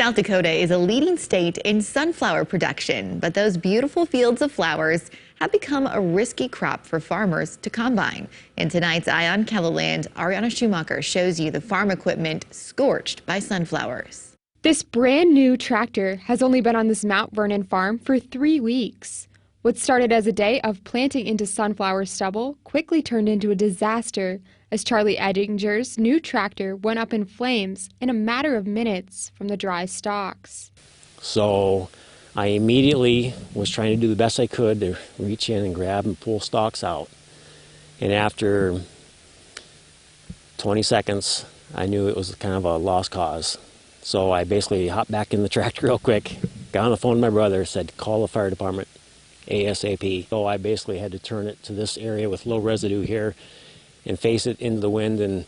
South Dakota is a leading state in sunflower production, but those beautiful fields of flowers have become a risky crop for farmers to combine. In tonight's Eye on KELOLAND, Ariana Schumacher shows you the farm equipment scorched by sunflowers. This brand new tractor has only been on this Mount Vernon farm for 3 weeks. What started as a day of planting into sunflower stubble quickly turned into a disaster as Charlie Edinger's new tractor went up in flames in a matter of minutes from the dry stalks. So I immediately was trying to do the best I could to reach in and grab and pull stalks out. And after 20 seconds, I knew it was kind of a lost cause. So I basically hopped back in the tractor real quick, got on the phone to my brother, said call the fire department ASAP. So I basically had to turn it to this area with low residue here and face it into the wind and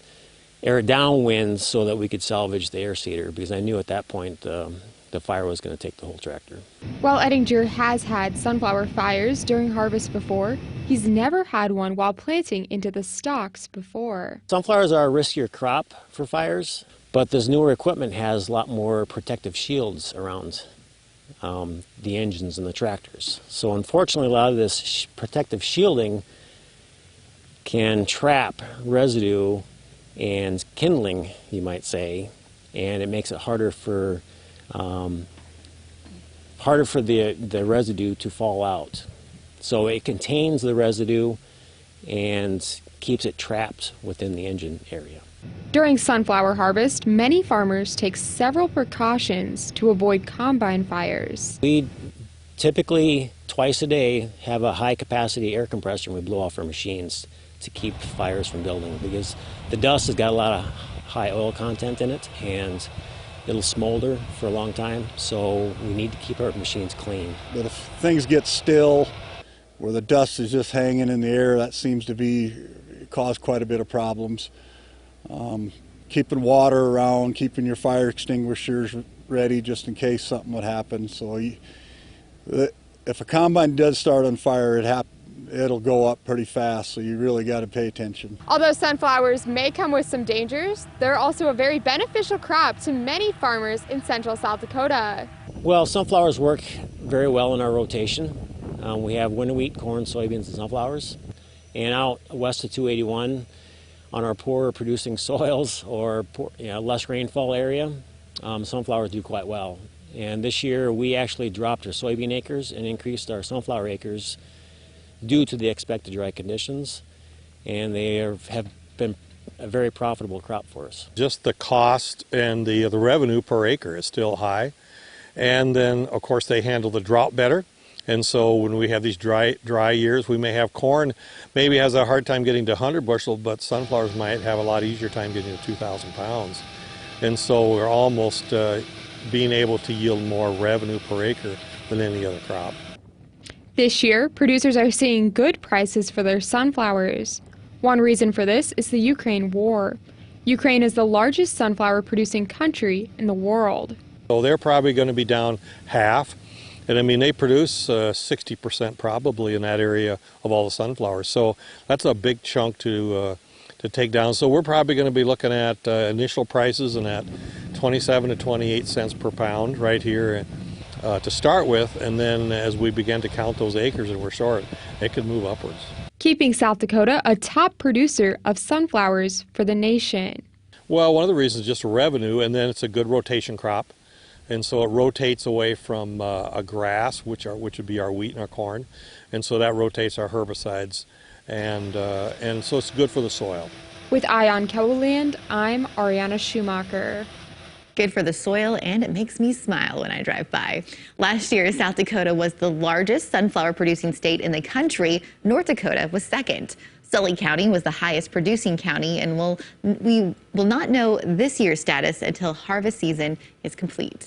air it downwind so that we could salvage the air seeder, because I knew at that point the fire was going to take the whole tractor. While Edinger has had sunflower fires during harvest before, he's never had one while planting into the stalks before. Sunflowers are a riskier crop for fires, but this newer equipment has a lot more protective shields around the engines and the tractors. So unfortunately, a lot of this protective shielding can trap residue and kindling, you might say, and it makes it harder for the residue to fall out. So it contains the residue and keeps it trapped within the engine area. During sunflower harvest, many farmers take several precautions to avoid combine fires. We typically twice a day have a high capacity air compressor and we blow off our machines to keep fires from building, because the dust has got a lot of high oil content in it and it'll smolder for a long time, so we need to keep our machines clean. But if things get still, where the dust is just hanging in the air, that seems to cause quite a bit of problems. Keeping water around, keeping your fire extinguishers ready just in case something would happen. So if a combine does start on fire, it'll go up pretty fast, so you really got to pay attention. Although sunflowers may come with some dangers, they're also a very beneficial crop to many farmers in central South Dakota. Well, sunflowers work very well in our rotation. We have winter wheat, corn, soybeans, and sunflowers. And out west of 281, on our poorer producing soils or less rainfall area, sunflowers do quite well. And this year we actually dropped our soybean acres and increased our sunflower acres due to the expected dry conditions, and they have been a very profitable crop for us. Just the cost and the revenue per acre is still high, and then of course they handle the drought better. And so when we have these dry years, we may have corn maybe has a hard time getting to 100 bushel, but sunflowers might have a lot easier time getting to 2,000 pounds. And so we're almost being able to yield more revenue per acre than any other crop. This year, producers are seeing good prices for their sunflowers. One reason for this is the Ukraine war. Ukraine is the largest sunflower producing country in the world. So they're probably going to be down half. And I mean, they produce 60% probably in that area of all the sunflowers. So that's a big chunk to take down. So we're probably going to be looking at initial prices and at 27 to 28 cents per pound right here to start with. And then as we begin to count those acres and we're short, it could move upwards. Keeping South Dakota a top producer of sunflowers for the nation. Well, one of the reasons is just revenue, and then it's a good rotation crop. And so it rotates away from a grass, which would be our wheat and our corn, and so that rotates our herbicides, and so it's good for the soil. With Eye on KELOLAND, I'm Ariana Schumacher. Good for the soil, and it makes me smile when I drive by. Last year, South Dakota was the largest sunflower producing state in the country. North Dakota was second. Sully County was the highest producing county, and we will not know this year's status until harvest season is complete.